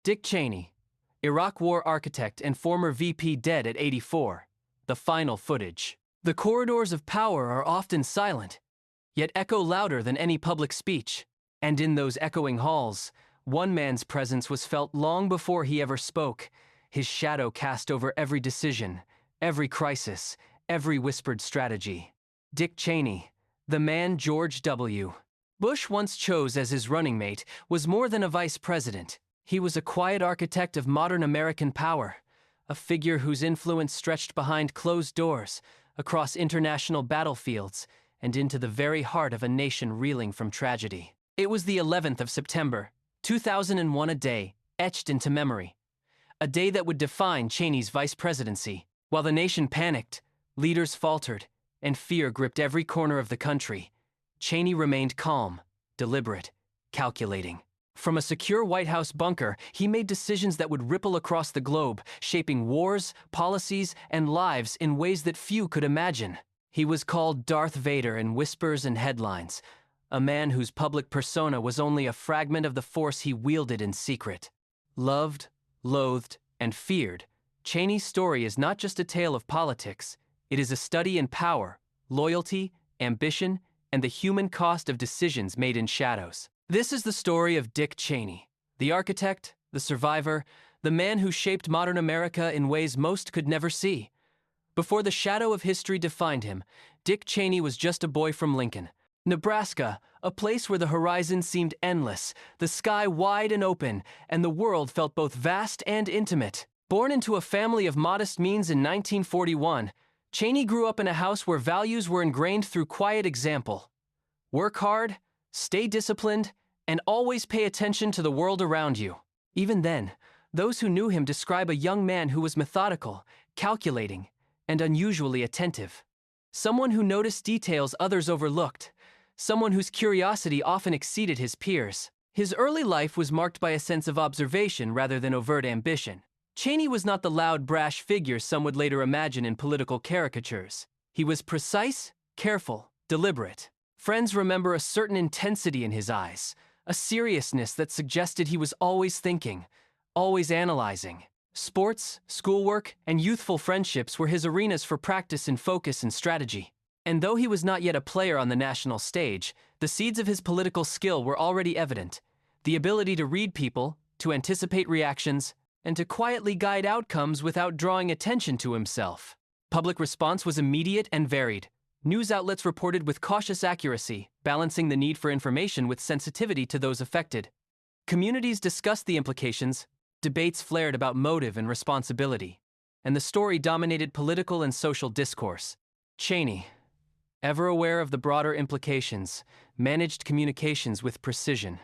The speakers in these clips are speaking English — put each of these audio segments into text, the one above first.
Dick Cheney, Iraq War architect and former VP, dead at 84. The final footage. The corridors of power are often silent, yet echo louder than any public speech. And in those echoing halls, one man's presence was felt long before he ever spoke, his shadow cast over every decision, every crisis, every whispered strategy. Dick Cheney, the man George W. Bush once chose as his running mate, was more than a vice president. He was a quiet architect of modern American power, a figure whose influence stretched behind closed doors, across international battlefields, and into the very heart of a nation reeling from tragedy. It was the 11th of September, 2001, a day etched into memory. A day that would define Cheney's vice presidency. While the nation panicked, leaders faltered, and fear gripped every corner of the country, Cheney remained calm, deliberate, calculating. From a secure White House bunker, he made decisions that would ripple across the globe, shaping wars, policies, and lives in ways that few could imagine. He was called Darth Vader in whispers and headlines, a man whose public persona was only a fragment of the force he wielded in secret. Loved, loathed, and feared, Cheney's story is not just a tale of politics. It is a study in power, loyalty, ambition, and the human cost of decisions made in shadows. This is the story of Dick Cheney, the architect, the survivor, the man who shaped modern America in ways most could never see. Before the shadow of history defined him, Dick Cheney was just a boy from Lincoln, Nebraska, a place where the horizon seemed endless, the sky wide and open, and the world felt both vast and intimate. Born into a family of modest means in 1941, Cheney grew up in a house where values were ingrained through quiet example. Work hard, stay disciplined, and always pay attention to the world around you. Even then, those who knew him describe a young man who was methodical, calculating, and unusually attentive. Someone who noticed details others overlooked. Someone whose curiosity often exceeded his peers. His early life was marked by a sense of observation rather than overt ambition. Cheney was not the loud, brash figure some would later imagine in political caricatures. He was precise, careful, deliberate. Friends remember a certain intensity in his eyes, a seriousness that suggested he was always thinking, always analyzing. Sports, schoolwork, and youthful friendships were his arenas for practice in focus and strategy. And though he was not yet a player on the national stage, the seeds of his political skill were already evident. The ability to read people, to anticipate reactions, and to quietly guide outcomes without drawing attention to himself. Public response was immediate and varied. News outlets reported with cautious accuracy, balancing the need for information with sensitivity to those affected. Communities discussed the implications, debates flared about motive and responsibility, and the story dominated political and social discourse. Cheney, ever aware of the broader implications, managed communications with precision,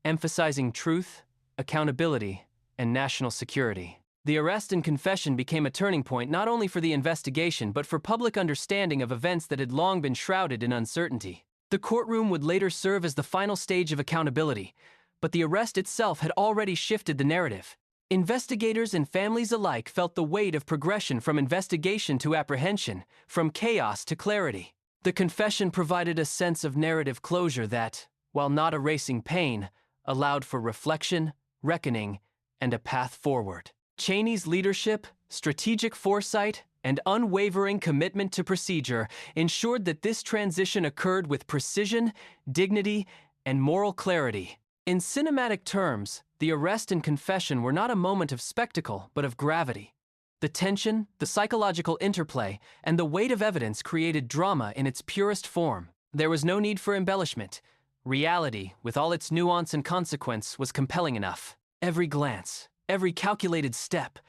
emphasizing truth, accountability, and national security. The arrest and confession became a turning point not only for the investigation but for public understanding of events that had long been shrouded in uncertainty. The courtroom would later serve as the final stage of accountability, but the arrest itself had already shifted the narrative. Investigators and families alike felt the weight of progression from investigation to apprehension, from chaos to clarity. The confession provided a sense of narrative closure that, while not erasing pain, allowed for reflection, reckoning, and a path forward. Cheney's leadership, strategic foresight, and unwavering commitment to procedure ensured that this transition occurred with precision, dignity, and moral clarity. In cinematic terms, the arrest and confession were not a moment of spectacle, but of gravity. The tension, the psychological interplay, and the weight of evidence created drama in its purest form. There was no need for embellishment. Reality, with all its nuance and consequence, was compelling enough. Every glance, every calculated step,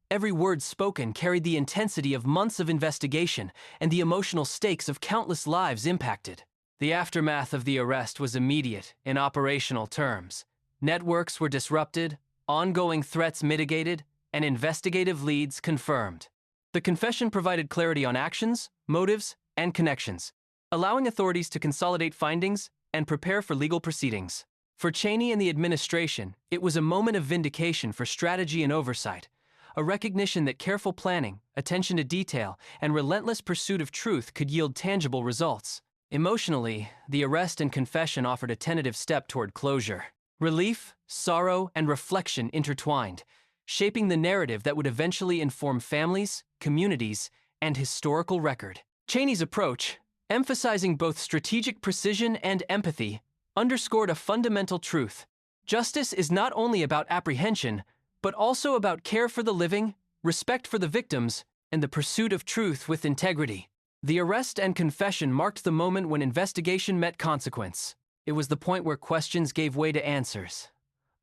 every word spoken carried the intensity of months of investigation and the emotional stakes of countless lives impacted. The aftermath of the arrest was immediate in operational terms. Networks were disrupted, ongoing threats mitigated, and investigative leads confirmed. The confession provided clarity on actions, motives, and connections, allowing authorities to consolidate findings and prepare for legal proceedings. For Cheney and the administration, it was a moment of vindication for strategy and oversight, a recognition that careful planning, attention to detail, and relentless pursuit of truth could yield tangible results. Emotionally, the arrest and confession offered a tentative step toward closure. Relief, sorrow, and reflection intertwined, shaping the narrative that would eventually inform families, communities, and historical record. Cheney's approach, emphasizing both strategic precision and empathy, underscored a fundamental truth. Justice is not only about apprehension, but also about care for the living, respect for the victims, and the pursuit of truth with integrity. The arrest and confession marked the moment when investigation met consequence. It was the point where questions gave way to answers,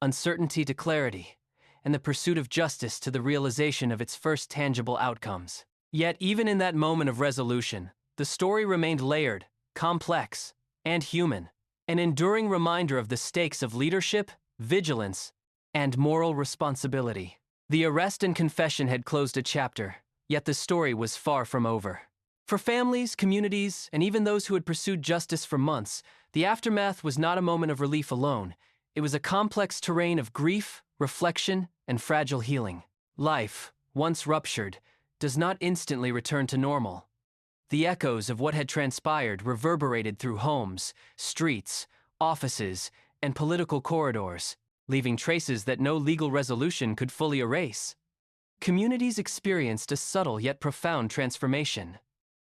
uncertainty to clarity, and the pursuit of justice to the realization of its first tangible outcomes. Yet even in that moment of resolution, the story remained layered, complex, and human, an enduring reminder of the stakes of leadership, vigilance, and moral responsibility. The arrest and confession had closed a chapter, yet the story was far from over. For families, communities, and even those who had pursued justice for months, the aftermath was not a moment of relief alone. It was a complex terrain of grief, reflection, and fragile healing. Life, once ruptured, does not instantly return to normal. The echoes of what had transpired reverberated through homes, streets, offices, and political corridors, leaving traces that no legal resolution could fully erase. Communities experienced a subtle yet profound transformation.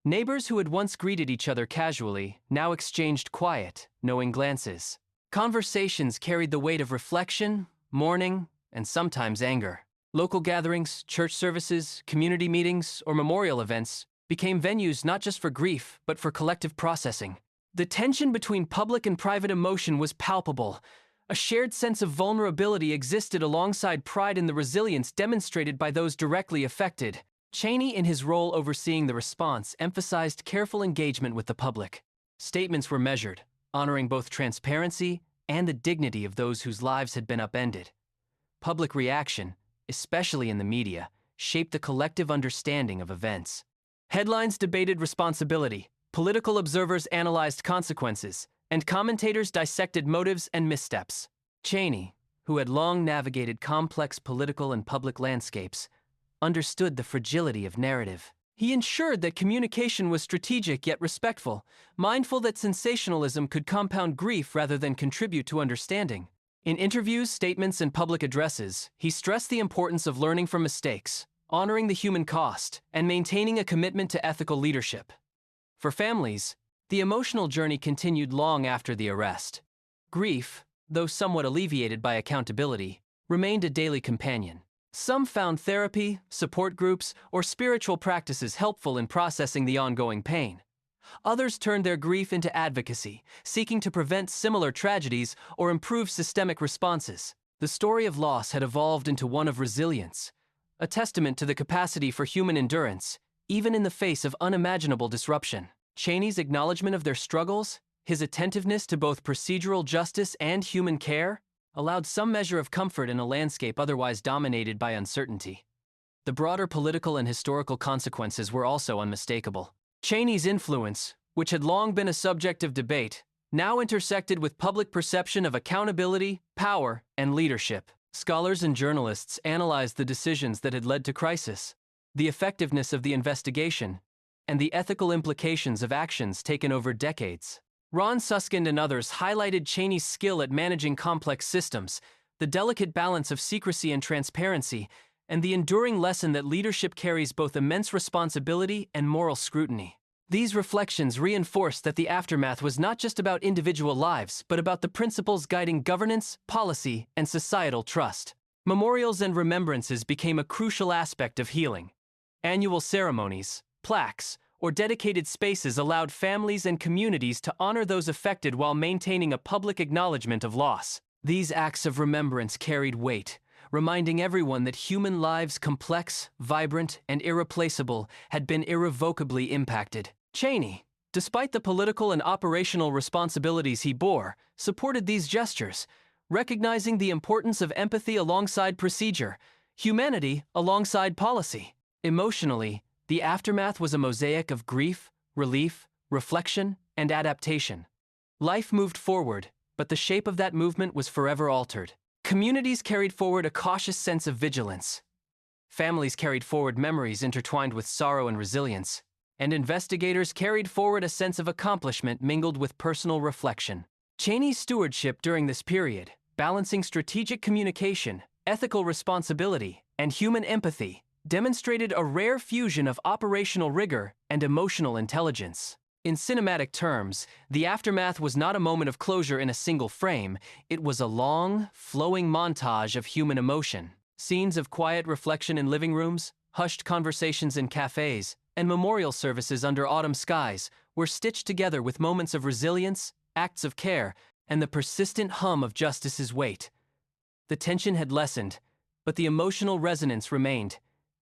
Neighbors who had once greeted each other casually now exchanged quiet, knowing glances. Conversations carried the weight of reflection, mourning, and sometimes anger. Local gatherings, church services, community meetings, or memorial events became venues not just for grief, but for collective processing. The tension between public and private emotion was palpable. A shared sense of vulnerability existed alongside pride in the resilience demonstrated by those directly affected. Cheney, in his role overseeing the response, emphasized careful engagement with the public. Statements were measured, honoring both transparency and the dignity of those whose lives had been upended. Public reaction, especially in the media, shaped the collective understanding of events. Headlines debated responsibility, political observers analyzed consequences, and commentators dissected motives and missteps. Cheney, who had long navigated complex political and public landscapes, understood the fragility of narrative. He ensured that communication was strategic yet respectful, mindful that sensationalism could compound grief rather than contribute to understanding. In interviews, statements, and public addresses, he stressed the importance of learning from mistakes, honoring the human cost, and maintaining a commitment to ethical leadership. For families, the emotional journey continued long after the arrest. Grief, though somewhat alleviated by accountability, remained a daily companion. Some found therapy, support groups, or spiritual practices helpful in processing the ongoing pain. Others turned their grief into advocacy, seeking to prevent similar tragedies or improve systemic responses. The story of loss had evolved into one of resilience, a testament to the capacity for human endurance, even in the face of unimaginable disruption. Cheney's acknowledgement of their struggles, his attentiveness to both procedural justice and human care, allowed some measure of comfort in a landscape otherwise dominated by uncertainty. The broader political and historical consequences were also unmistakable. Cheney's influence, which had long been a subject of debate, now intersected with public perception of accountability, power, and leadership. Scholars and journalists analyzed the decisions that had led to crisis, the effectiveness of the investigation, and the ethical implications of actions taken over decades. Ron Suskind and others highlighted Cheney's skill at managing complex systems, the delicate balance of secrecy and transparency, and the enduring lesson that leadership carries both immense responsibility and moral scrutiny. These reflections reinforced that the aftermath was not just about individual lives, but about the principles guiding governance, policy, and societal trust. Memorials and remembrances became a crucial aspect of healing. Annual ceremonies, plaques, or dedicated spaces allowed families and communities to honor those affected while maintaining a public acknowledgement of loss. These acts of remembrance carried weight, reminding everyone that human lives, complex, vibrant, and irreplaceable, had been irrevocably impacted. Cheney, despite the political and operational responsibilities he bore, supported these gestures, recognizing the importance of empathy alongside procedure, humanity alongside policy. Emotionally, the aftermath was a mosaic of grief, relief, reflection, and adaptation. Life moved forward, but the shape of that movement was forever altered. Communities carried forward a cautious sense of vigilance. Families carried forward memories intertwined with sorrow and resilience, and investigators carried forward a sense of accomplishment mingled with personal reflection. Cheney's stewardship during this period, balancing strategic communication, ethical responsibility, and human empathy, demonstrated a rare fusion of operational rigor and emotional intelligence. In cinematic terms, the aftermath was not a moment of closure in a single frame, it was a long, flowing montage of human emotion. Scenes of quiet reflection in living rooms, hushed conversations in cafes, and memorial services under autumn skies were stitched together with moments of resilience, acts of care, and the persistent hum of justice's weight. The tension had lessened, but the emotional resonance remained,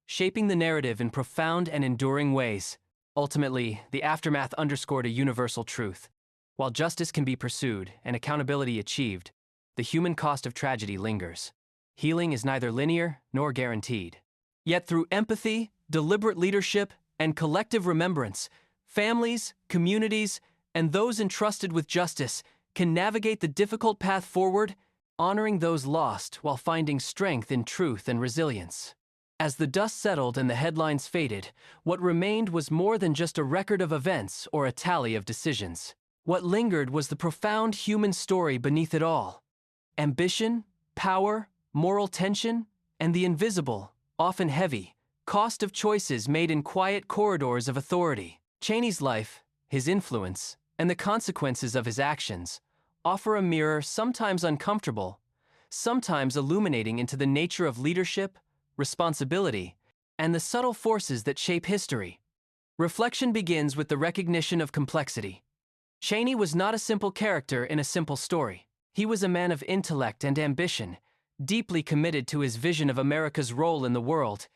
shaping the narrative in profound and enduring ways. Ultimately, the aftermath underscored a universal truth. While justice can be pursued and accountability achieved, the human cost of tragedy lingers. Healing is neither linear nor guaranteed. Yet through empathy, deliberate leadership, and collective remembrance, families, communities, and those entrusted with justice can navigate the difficult path forward, honoring those lost while finding strength in truth and resilience. As the dust settled and the headlines faded, what remained was more than just a record of events or a tally of decisions. What lingered was the profound human story beneath it all. Ambition, power, moral tension, and the invisible, often heavy, cost of choices made in quiet corridors of authority. Cheney's life, his influence, and the consequences of his actions offer a mirror sometimes uncomfortable, sometimes illuminating into the nature of leadership, responsibility, and the subtle forces that shape history. Reflection begins with the recognition of complexity. Cheney was not a simple character in a simple story. He was a man of intellect and ambition, deeply committed to his vision of America's role in the world,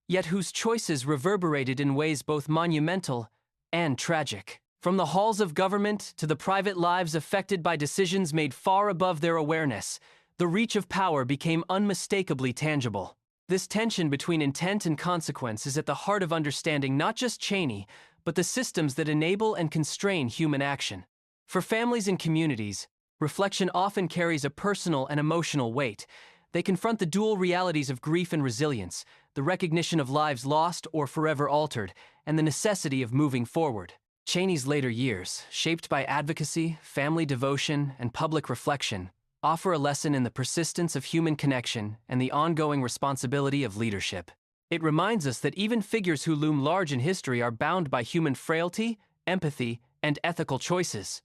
yet whose choices reverberated in ways both monumental and tragic. From the halls of government to the private lives affected by decisions made far above their awareness, the reach of power became unmistakably tangible. This tension between intent and consequence is at the heart of understanding not just Cheney, but the systems that enable and constrain human action. For families and communities, reflection often carries a personal and emotional weight. They confront the dual realities of grief and resilience, the recognition of lives lost or forever altered, and the necessity of moving forward. Cheney's later years, shaped by advocacy, family devotion, and public reflection, offer a lesson in the persistence of human connection and the ongoing responsibility of leadership. It reminds us that even figures who loom large in history are bound by human frailty, empathy, and ethical choices.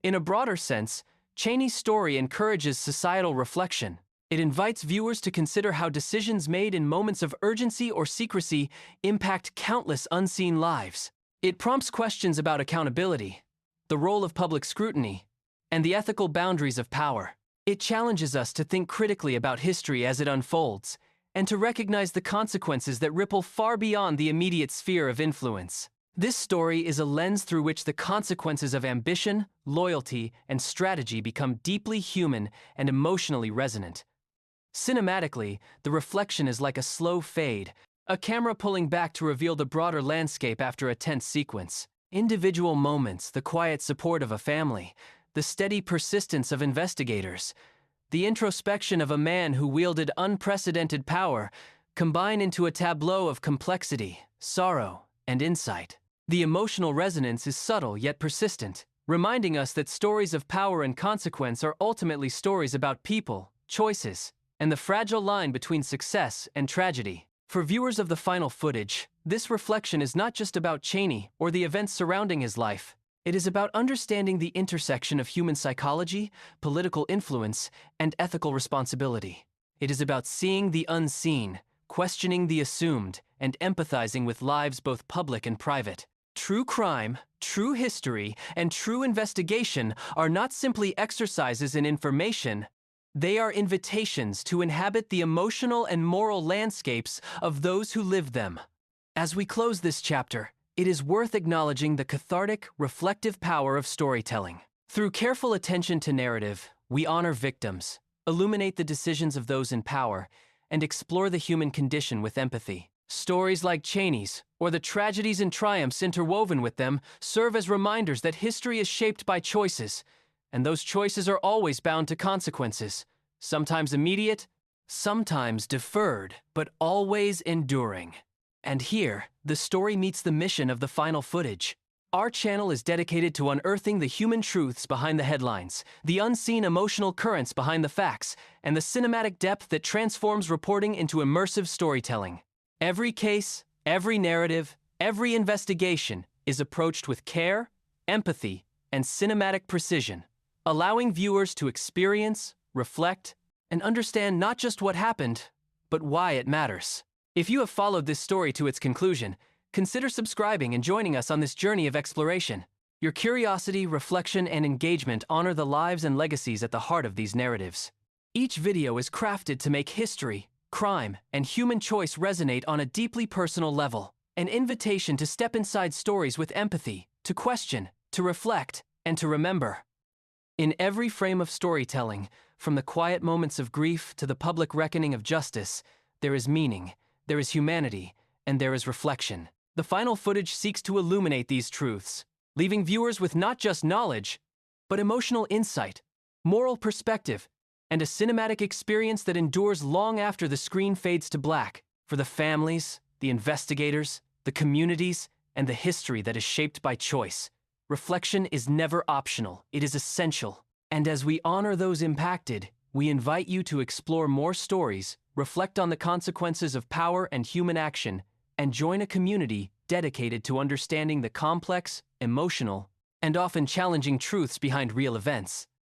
In a broader sense, Cheney's story encourages societal reflection. It invites viewers to consider how decisions made in moments of urgency or secrecy impact countless unseen lives. It prompts questions about accountability, the role of public scrutiny, and the ethical boundaries of power. It challenges us to think critically about history as it unfolds, and to recognize the consequences that ripple far beyond the immediate sphere of influence. This story is a lens through which the consequences of ambition, loyalty, and strategy become deeply human and emotionally resonant. Cinematically, the reflection is like a slow fade, a camera pulling back to reveal the broader landscape after a tense sequence. Individual moments, the quiet support of a family, the steady persistence of investigators, the introspection of a man who wielded unprecedented power, combine into a tableau of complexity, sorrow, and insight. The emotional resonance is subtle yet persistent, reminding us that stories of power and consequence are ultimately stories about people, choices, and the fragile line between success and tragedy. For viewers of the final footage, this reflection is not just about Cheney or the events surrounding his life. It is about understanding the intersection of human psychology, political influence, and ethical responsibility. It is about seeing the unseen, questioning the assumed, and empathizing with lives both public and private. True crime, true history, and true investigation are not simply exercises in information. They are invitations to inhabit the emotional and moral landscapes of those who live them. As we close this chapter, it is worth acknowledging the cathartic, reflective power of storytelling. Through careful attention to narrative, we honor victims, illuminate the decisions of those in power, and explore the human condition with empathy. Stories like Cheney's, or the tragedies and triumphs interwoven with them, serve as reminders that history is shaped by choices, and those choices are always bound to consequences, sometimes immediate, sometimes deferred, but always enduring. And here, the story meets the mission of the final footage. Our channel is dedicated to unearthing the human truths behind the headlines, the unseen emotional currents behind the facts, and the cinematic depth that transforms reporting into immersive storytelling. Every case, every narrative, every investigation is approached with care, empathy, and cinematic precision, allowing viewers to experience, reflect, and understand not just what happened, but why it matters. If you have followed this story to its conclusion, consider subscribing and joining us on this journey of exploration. Your curiosity, reflection, and engagement honor the lives and legacies at the heart of these narratives. Each video is crafted to make history, crime, and human choice resonate on a deeply personal level, an invitation to step inside stories with empathy, to question, to reflect, and to remember. In every frame of storytelling, from the quiet moments of grief to the public reckoning of justice, there is meaning, there is humanity, and there is reflection. The final footage seeks to illuminate these truths, leaving viewers with not just knowledge, but emotional insight, moral perspective, and a cinematic experience that endures long after the screen fades to black. For the families, the investigators, the communities, and the history that is shaped by choice, reflection is never optional, it is essential. And as we honor those impacted, we invite you to explore more stories, reflect on the consequences of power and human action, and join a community dedicated to understanding the complex, emotional, and often challenging truths behind real events.